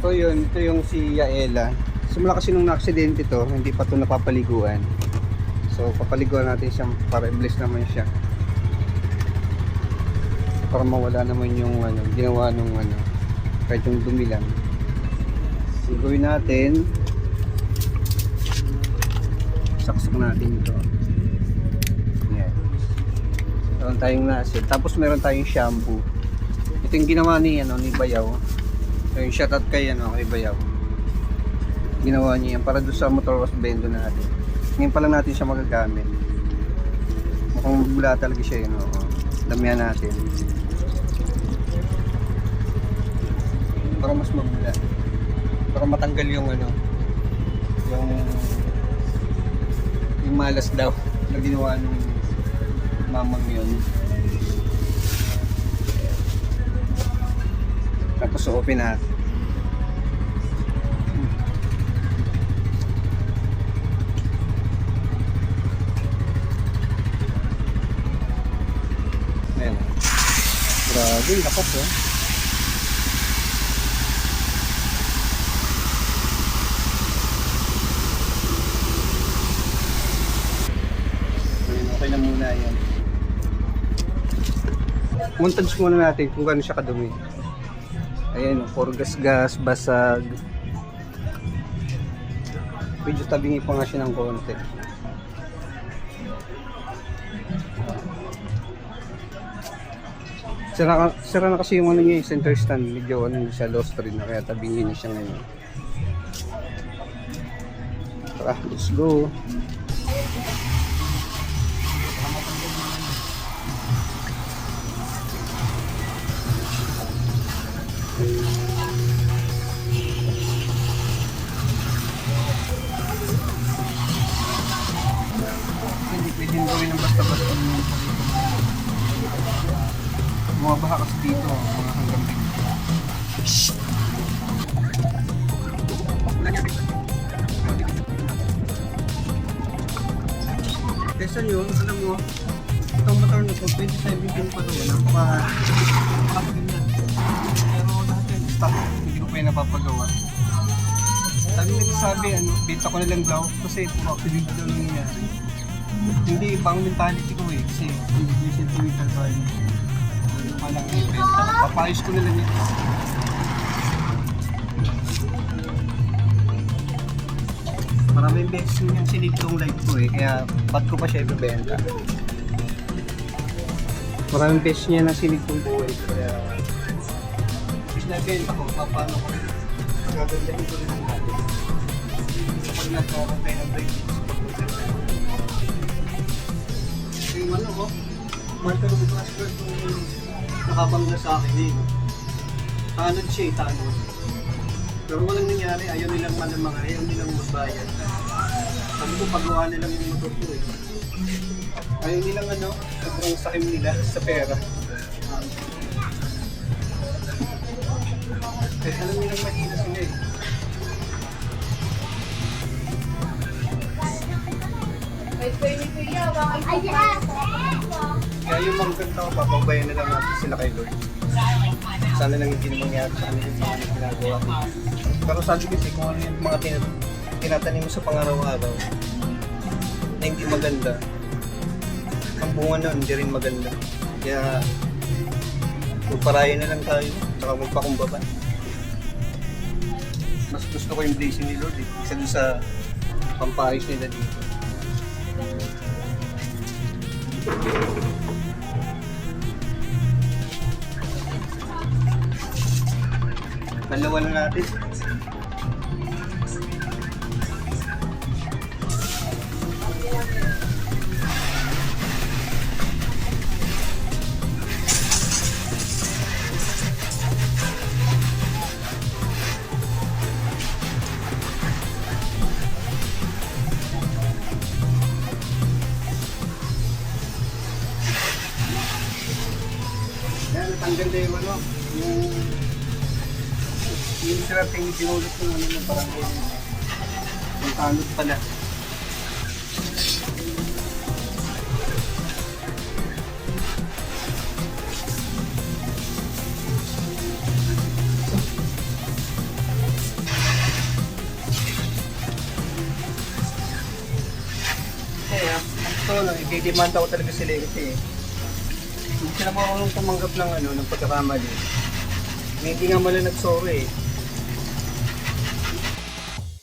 So yun, ito yung si Yaela. Simula kasi nung na-aksidente to, hindi pa to napapaliguan. So papaliguan natin siya para i-bless naman siya. Para mawala naman yung ginawa nung kahit yung dumi lang. So gawin natin, saksak natin ito. Yan. Meron tayong nasil. Tapos meron tayong shampoo. Ito yung ginawa ni Bayaw. Yung shoutout kay kay Bayaw. Ginawa niya yan para doon sa motor wash bendo natin. Ngayon pa lang natin siya magagamit. Mukhang magbula talaga siya yun. Damihan natin. Para mas magbula. Para matanggal yung yung malas daw na ginawa ng mamang yun. Tapos open natin. Ayan. Grabe, lakas oh. Ayan, okay na muna yan. Montage muna natin kung gaano siya kadumi. Ayan, puro gas-gas, basag. Medyo tabingi pa nga siya ng konti. Sira na kasi yung niya, yung center stand. Medyo siya, lost rin na, kaya tabingi niya siya ngayon. Tara, let's go. Hindi pwedeng gawin ng basta-basta bumabaha kasi dito mga hanggang dito. Kesa yun, alam mo, itong motor na to 2017 pa to, napakaganda. Pero lahat yung stock, hindi ko pa yung napapagawa. Sabi nagsasabi, benta ko na lang daw kasi puro activity daw nangyayari. Hindi, ibang mentality ko kasi hindi sentimental value. Ano pa lang yung benta. Papayos ko na lang ito. Maraming beses yung sinip tong life ko kaya ba't ko pa siya ibebenta. Maraming beses niya na sinip tong buhay ko kaya is na-benta ko, paano ko gagandahin ko rin ang natin. Kapag nagkakapay ng break, yung Marco Lucas first yung nakabangga sa akin tanod siya tanod. Pero walang nangyari, ayaw nilang malamang, ayaw nilang magbayad. Sabi ko, pagawa nilang yung motor ko Ayaw nilang sobrang sakim nila sa pera. Alam nilang mahina sila Kaya yung mga ganda ko, papabayan na lang natin sila kay Lord. Sana lang hindi na mangyari sa kanila yung mga ginagawa. Pero sabi kasi kung ano yung mga tinatanim mo sa pangaraw-araw na hindi maganda, ang bunga na hindi rin maganda. Kaya magparayan na lang tayo, tsaka magpakumbaba. Mas gusto ko yung blessing ni Lord isa doon sa pampaayos nila dito. Dalawa na natin. Ang ganda yung yung sarap yung pinulot ng barangay yung tanod pala. to, nagdidemanda ko talaga sila kasi hindi sila marunong tumanggap ng ng pagkakamali. Hindi nga mali nagsorry eh.